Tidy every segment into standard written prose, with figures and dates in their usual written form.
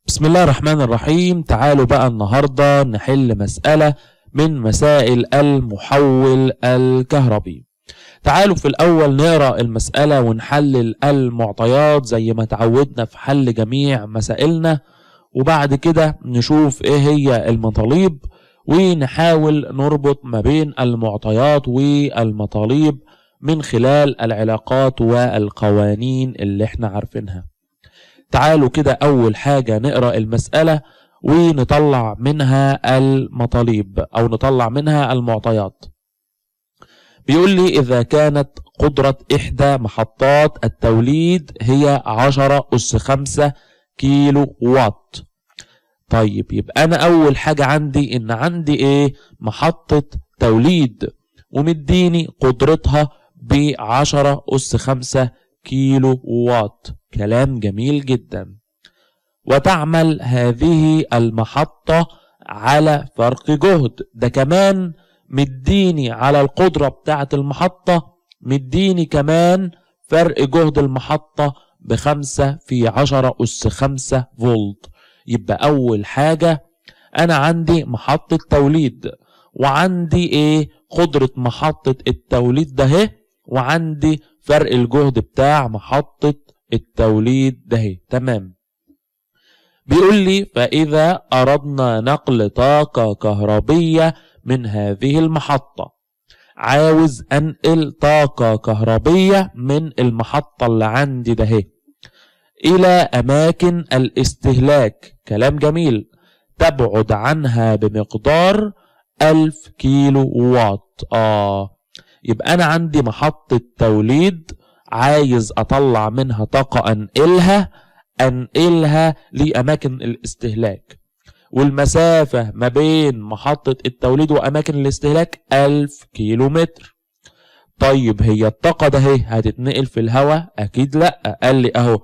بسم الله الرحمن الرحيم. تعالوا بقى النهاردة نحل مسألة من مسائل المحول الكهربي. تعالوا في الأول نقرأ المسألة ونحلل المعطيات زي ما تعودنا في حل جميع مسائلنا، وبعد كده نشوف ايه هي المطالب ونحاول نربط ما بين المعطيات والمطالب من خلال العلاقات والقوانين اللي احنا عارفينها. تعالوا كده أول حاجة نقرأ المسألة ونطلع منها المطالب أو نطلع منها المعطيات. بيقول لي إذا كانت قدرة إحدى محطات التوليد هي 10⁵ كيلو وات. طيب يبقى أنا أول حاجة عندي عندي محطة توليد ومديني قدرتها ب10⁵ كيلو وات. كلام جميل جدا. وتعمل هذه المحطة على فرق جهد. ده كمان مديني على القدرة بتاعت المحطة، مديني كمان فرق جهد المحطة ب5×10⁵ فولت. يبقى أول حاجة أنا عندي محطة توليد وعندي قدرة محطة التوليد ده، وعندي فرق الجهد بتاع محطة التوليد ده. تمام. بيقول لي فإذا أردنا نقل طاقة كهربية من هذه المحطة، عاوز أنقل طاقة كهربية من المحطة اللي عندي ده إلى أماكن الاستهلاك. كلام جميل. تبعد عنها بمقدار 1000 كيلو وات. يبقى أنا عندي محطة توليد عايز أطلع منها طاقة أنقلها لأماكن الاستهلاك، والمسافة ما بين محطة التوليد وأماكن الاستهلاك 1000 كيلو متر. طيب هي الطاقة ده هتتنقل في الهواء؟ أكيد لأ. قال لي أهو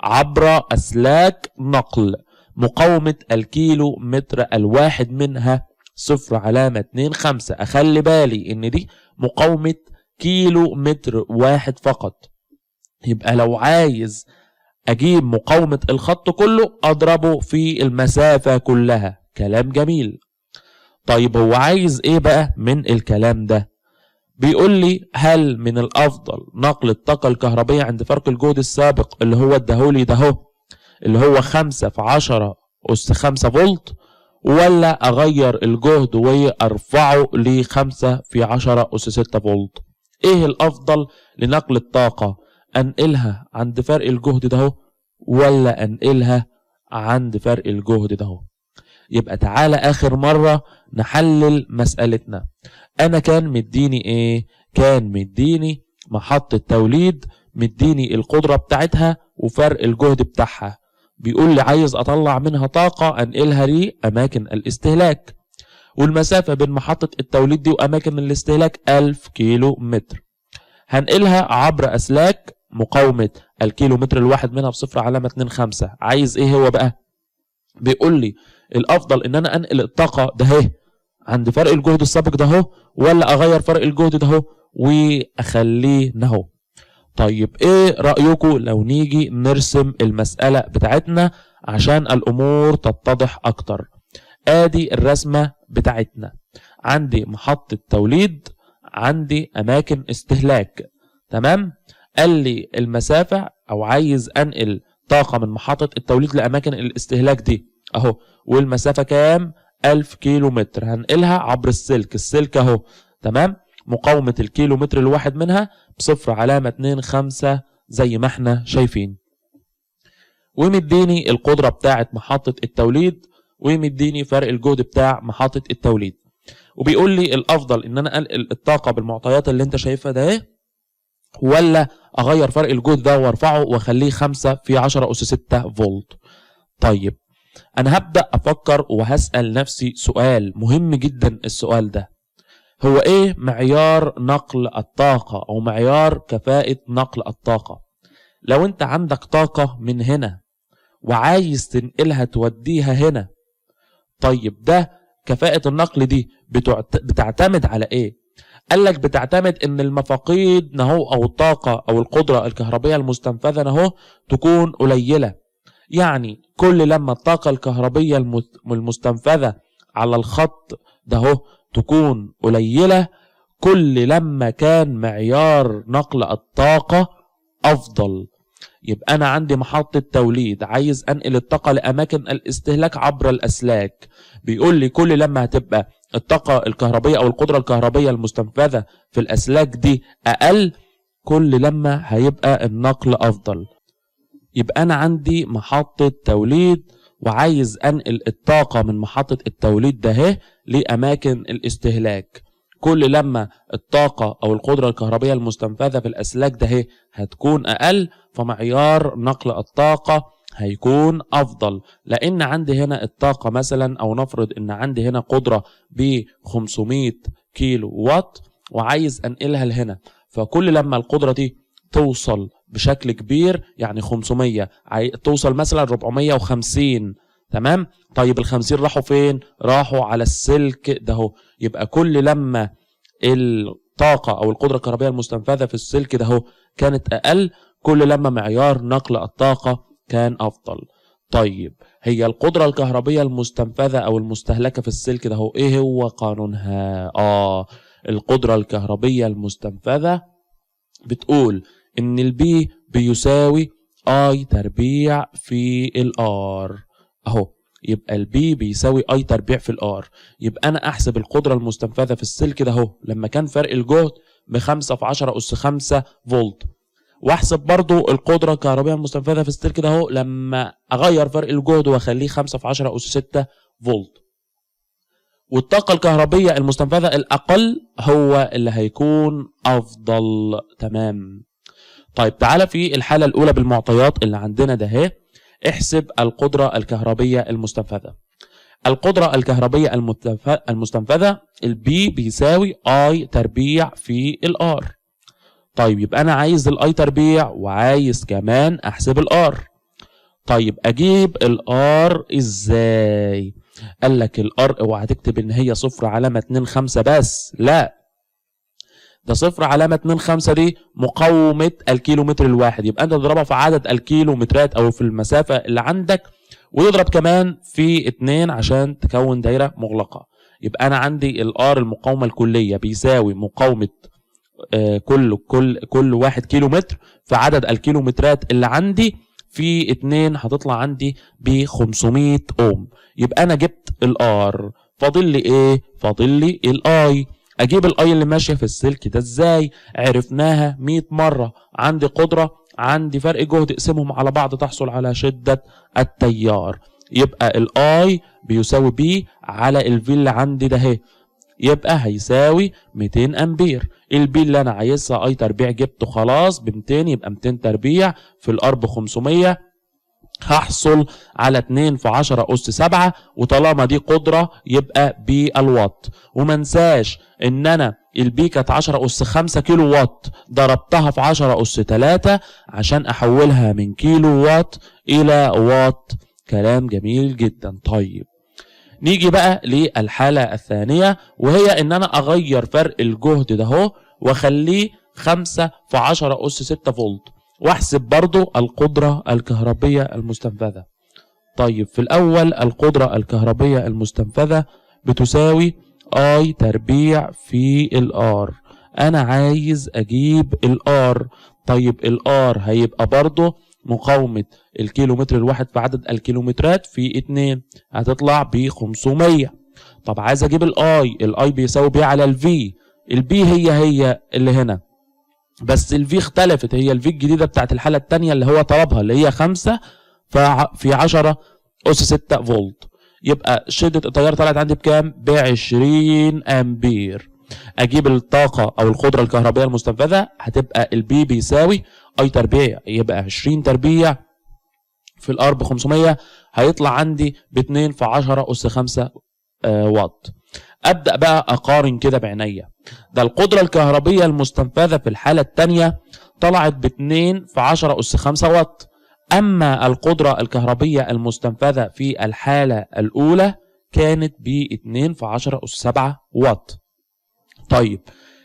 عبر أسلاك نقل مقاومة الكيلو متر الواحد منها 0.25. أخلي بالي إن دي مقاومة كيلو متر واحد فقط. يبقى لو عايز أجيب مقاومة الخط كله أضربه في المسافة كلها. كلام جميل. طيب هو عايز إيه بقى من الكلام ده؟ بيقول لي هل من الأفضل نقل الطاقة الكهربية عند فرق الجهد السابق اللي هو اداهولي ده اللي هو 5×10⁵ فولت، ولا أغير الجهد وأرفعه ل5×10�6 فولت؟ إيه الأفضل لنقل الطاقة؟ أنقلها عند فرق الجهد ده ولا أنقلها عند فرق الجهد ده؟ يبقى تعالى آخر مرة نحلل مسألتنا. أنا كان مديني كان مديني محطة توليد، مديني القدرة بتاعتها وفرق الجهد بتاعها. بيقول لي عايز أطلع منها طاقة أنقلها لأماكن الاستهلاك، والمسافة بين محطة التوليد دي وأماكن الاستهلاك 1000 كيلو متر. هنقلها عبر أسلاك مقاومة الكيلو متر الواحد منها ب0.25. عايز إيه هو بقى؟ بيقول لي الأفضل إن أنا أنقل الطاقة ده عند فرق الجهد السابق ده ولا أغير فرق الجهد ده وأخليه ده. طيب إيه رأيكم لو نيجي نرسم المسألة بتاعتنا عشان الأمور تتضح أكتر؟ آدي الرسمة بتاعتنا. عندي محطة توليد، عندي أماكن استهلاك. تمام. قال لي المسافة أو عايز أنقل طاقة من محطة التوليد لأماكن الاستهلاك دي أهو، والمسافة كام؟ 1000 كيلو متر. هنقلها عبر السلك أهو. تمام. مقاومة الكيلو متر الواحد منها ب0.25 زي ما احنا شايفين، ومديني القدرة بتاعت محطة التوليد ومديني فرق الجهد بتاع محطة التوليد. وبيقول لي الأفضل إن أنا أنقل الطاقة بالمعطيات اللي أنت شايفها ده ولا أغير فرق الجهد ده وارفعه واخليه 5×10⁶ فولت. طيب أنا هبدأ أفكر وهسأل نفسي سؤال مهم جدا. السؤال ده هو إيه معيار نقل الطاقة أو معيار كفاءة نقل الطاقة؟ لو أنت عندك طاقة من هنا وعايز تنقلها توديها هنا، طيب ده كفاءة النقل دي بتعتمد على إيه؟ قالك بتعتمد ان المفاقيد نهو او الطاقة او القدرة الكهربية المستنفذة نهو تكون قليلة. يعني كل لما الطاقة الكهربية المستنفذة على الخط ده هو تكون قليلة، كل لما كان معيار نقل الطاقة أفضل. يبقى أنا عندي محطة توليد، عايز أنقل الطاقة لأماكن الاستهلاك عبر الأسلاك. بيقول لي كل لما هتبقى الطاقة الكهربية أو القدرة الكهربية المستنفذة في الأسلاك دي أقل، كل لما هيبقى النقل أفضل. يبقى أنا عندي محطة توليد وعايز أنقل الطاقة من محطة التوليد ده لأماكن الاستهلاك. كل لما الطاقة أو القدرة الكهربية المستنفذة في الأسلاك ده هتكون أقل، فمعيار نقل الطاقة هيكون أفضل. لأن عندي هنا الطاقة مثلا، أو نفرض إن عندي هنا قدرة ب 500 كيلو وات وعايز أنقلها لهنا، فكل لما القدرة دي توصل بشكل كبير، يعني 500 توصل مثلا 450، تمام. طيب ال50 راحوا فين؟ راحوا على السلك ده. يبقى كل لما الطاقة أو القدرة الكهربية المستنفذة في السلك ده كانت أقل، كل لما معيار نقل الطاقة كان أفضل. طيب هي القدرة الكهربية المستنفذة أو المستهلكة في السلك ده إيه هو قانونها؟ القدرة الكهربية المستنفذة بتقول إن البي بيساوي I تربيع في الآر أهو. يبقى البي بيساوي I تربيع في الآر. يبقى أنا أحسب القدرة المستنفذة في السلك ده أهو لما كان فرق الجهد ب5 في 10 أس 5 فولت، واحسب برضو القدرة الكهربية المستنفذة في السلك ده أهو لما أغير فرق الجهد وأخليه 5 في 10 أس 6 فولت. والطاقة الكهربية المستنفذة الأقل هو اللي هيكون أفضل، تمام. طيب تعالى في الحالة الأولى بالمعطيات اللي عندنا ده احسب القدرة الكهربية المستنفذة. القدرة الكهربية المستنفذة البي بيساوي I تربيع في الآر. طيب يبقى أنا عايز الآي تربيع وعايز كمان أحسب الآر. طيب أجيب الآر إزاي؟ قال لك الآر اوعى تكتب إن هي 0.25 بس، لا، ده 0.25 دي مقاومة الكيلومتر الواحد. يبقى أنت تضربها في عدد الكيلومترات أو في المسافة اللي عندك، وتضرب كمان في 2 عشان تكون دايرة مغلقة. يبقى أنا عندي الآر المقاومة الكلية بيساوي مقاومة كل 1 كيلومتر في عدد الكيلومترات اللي عندي في 2، هتطلع عندي ب 500 اوم. يبقى انا جبت الار، فاضل لي ايه؟ فاضل لي الاي. اجيب الاي اللي ماشيه في السلك ده ازاي؟ عرفناها 100 مره. عندي قدره، عندي فرق جهد، اقسمهم على بعض تحصل على شده التيار. يبقى الاي بيساوي بي على الفي اللي عندي ده اهي، يبقى هيساوي 200 امبير. البي اللي انا عايزها اي تربيع جبته خلاص ب 200، يبقى 200 تربيع في الار ب 500، هحصل على 2 في 10 أس 7، وطالما دي قدرة يبقى بالوات. وما انساش ان انا البي كانت 10 أس 5 كيلو وات، ضربتها في 10 أس 3 عشان احولها من كيلو وات الى وات. كلام جميل جدا. طيب نيجي بقى للحالة الثانية، وهي ان انا اغير فرق الجهد ده اهو واخليه 5 في 10 أس 6 فولت، واحسب برضو القدرة الكهربية المستنفذة. طيب في الاول القدرة الكهربية المستنفذة بتساوي I تربيع في الار. انا عايز اجيب الار. طيب الار هيبقى برضو مقاومة الكيلومتر الواحد في عدد الكيلومترات في 2، هتطلع ب 500. طب عايز اجيب الاي بيساوي بي على الفي. البي هي اللي هنا، بس الفي اختلفت، هي الفي الجديدة بتاعت الحالة التانية اللي هو طلبها، اللي هي 5 في 10 أس 6 فولت. يبقى شدة التيار طلعت عندي بكام؟ ب 20 امبير. اجيب الطاقة او القدرة الكهربائية المستنفذة، هتبقى البي بيساوي اي تربيع، يبقى 20 تربيع في الار ب 500، هيطلع عندي ب 2 في 10 أس 5 واط. ابدأ بقى اقارن كده بعينيا. ده القدرة الكهربية المستنفذة في الحالة الثانية طلعت ب 2 في 10 أس 5 واط، اما القدرة الكهربية المستنفذة في الحالة الاولى كانت ب 2 في 10 أس 7 واط. طيب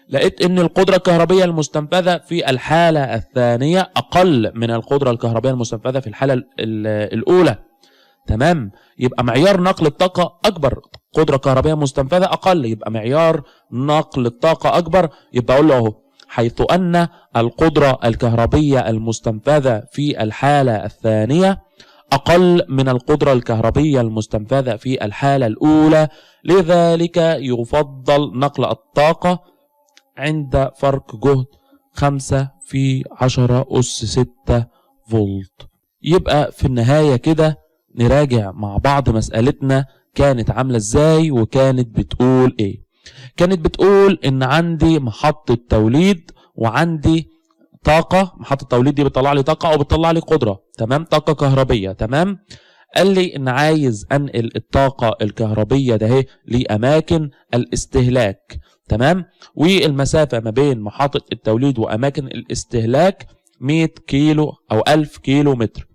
لقيت ان القدرة الكهربية المستنفذة في الحالة الثانية اقل من القدرة الكهربية المستنفذة في الحالة الاولى. تمام، يبقى معيار نقل الطاقة اكبر، قدرة كهربية مستنفذة اقل، يبقى معيار نقل الطاقة اكبر. يبقى اقول له اهو حيث ان القدرة الكهربية المستنفذة في الحالة الثانية اقل من القدرة الكهربية المستنفذة في الحالة الاولى، لذلك يفضل نقل الطاقة عند فرق جهد 5 في 10 أس 6 فولت. يبقى في النهاية كده نراجع مع بعض مسألتنا كانت عاملة ازاي وكانت بتقول ايه. كانت بتقول ان عندي محطة توليد وعندي طاقة، محطة التوليد دي بتطلع لي طاقة او بتطلع لي قدرة، تمام، طاقة كهربية. تمام، قال لي ان عايز انقل الطاقة الكهربية ده لأماكن الاستهلاك. تمام، والمسافة ما بين محطة التوليد وأماكن الاستهلاك 100 كيلو أو 1000 كيلو متر،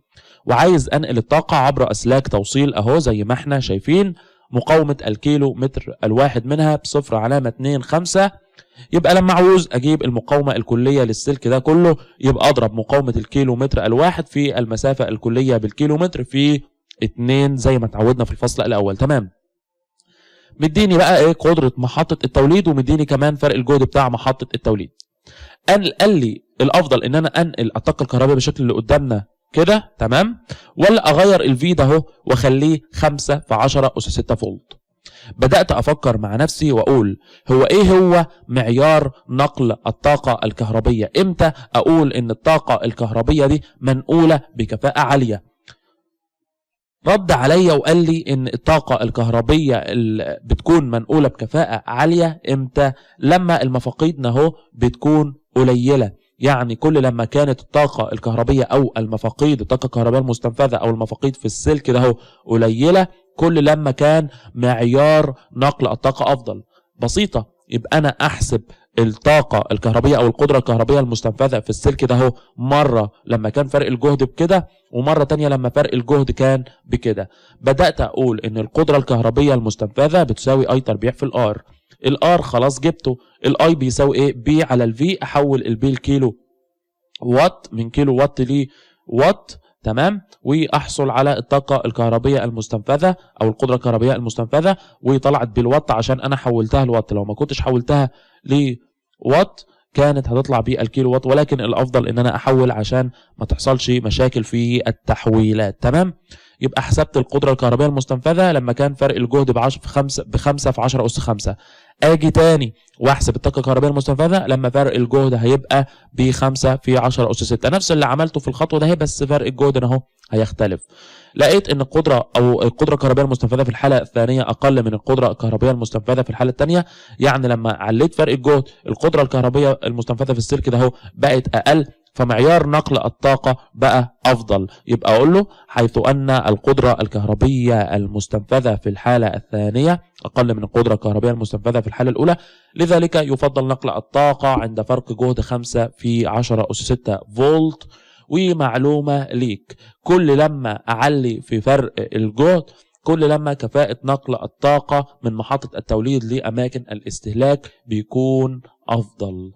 وعايز أنقل الطاقة عبر أسلاك توصيل أهو زي ما احنا شايفين. مقاومة الكيلو متر الواحد منها ب0.25. يبقى لما عاوز أجيب المقاومة الكلية للسلك ده كله يبقى أضرب مقاومة الكيلو متر الواحد في المسافة الكلية بالكيلو متر في 2 زي ما اتعودنا في الفصل الأول. تمام، مديني بقى ايه قدرة محطة التوليد ومديني كمان فرق الجهد بتاع محطة التوليد. قال لي الافضل ان انا انقل الطاقة الكهربائية بالشكل اللي قدامنا كده، تمام، ولا اغير الفي ده اهو واخليه 5 في 10 أس 6 فولت. بدأت افكر مع نفسي واقول هو ايه هو معيار نقل الطاقة الكهربية؟ امتى اقول ان الطاقة الكهربية دي منقولة بكفاءة عالية؟ رد عليا وقال لي ان الطاقة الكهربية اللي بتكون منقولة بكفاءة عالية امتى؟ لما المفاقيد اهو بتكون قليلة. يعني كل لما كانت الطاقة الكهربية او المفاقيد الطاقة الكهربائية المستنفذة او المفاقيد في السلك ده اهو قليلة، كل لما كان معيار نقل الطاقة افضل. بسيطة، يبقى انا احسب الطاقة الكهربية او القدرة الكهربية المستنفذة في السلك ده اهو مرة لما كان فرق الجهد بكده ومرة تانية لما فرق الجهد كان بكده. بدأت اقول ان القدرة الكهربية المستنفذة بتساوي اي تربيع في الار. الار خلاص جبته، الاي بيساوي ايه؟ بي على الفي، احول البي لكيلو وات من كيلو وات لوات. تمام، واحصل على الطاقة الكهربية المستنفذة او القدرة الكهربية المستنفذة، وطلعت بالوات عشان انا حولتها لوات. لو ما كنتش حولتها لوات كانت هتطلع بالكيلو وات، ولكن الافضل ان انا احول عشان ما تحصلش مشاكل في التحويلات. تمام، يبقى حسبت القدرة الكهربية المستنفذة لما كان فرق الجهد ب5 في 10 أس 5. اجي تاني واحسب الطاقة الكهربائية المستنفذة لما فرق الجهد هيبقى ب5 في 10 أس 6. نفس اللي عملته في الخطوة ده بس فرق الجهد اهو هيختلف. لقيت ان القدرة الكهربائية المستنفذة في الحالة الثانية اقل من القدرة الكهربائية المستنفذة في الحالة الثانية. يعني لما عليت فرق الجهد القدرة الكهربائية المستنفذة في السلك ده اهو بقت اقل، فمعيار نقل الطاقة بقى أفضل. يبقى أقول له حيث أن القدرة الكهربية المستنفذة في الحالة الثانية أقل من القدرة الكهربية المستنفذة في الحالة الأولى، لذلك يفضل نقل الطاقة عند فرق جهد 5 في 10 أس 6 فولت. ومعلومة ليك، كل لما أعلي في فرق الجهد كل لما كفاءة نقل الطاقة من محطة التوليد لأماكن الاستهلاك بيكون أفضل.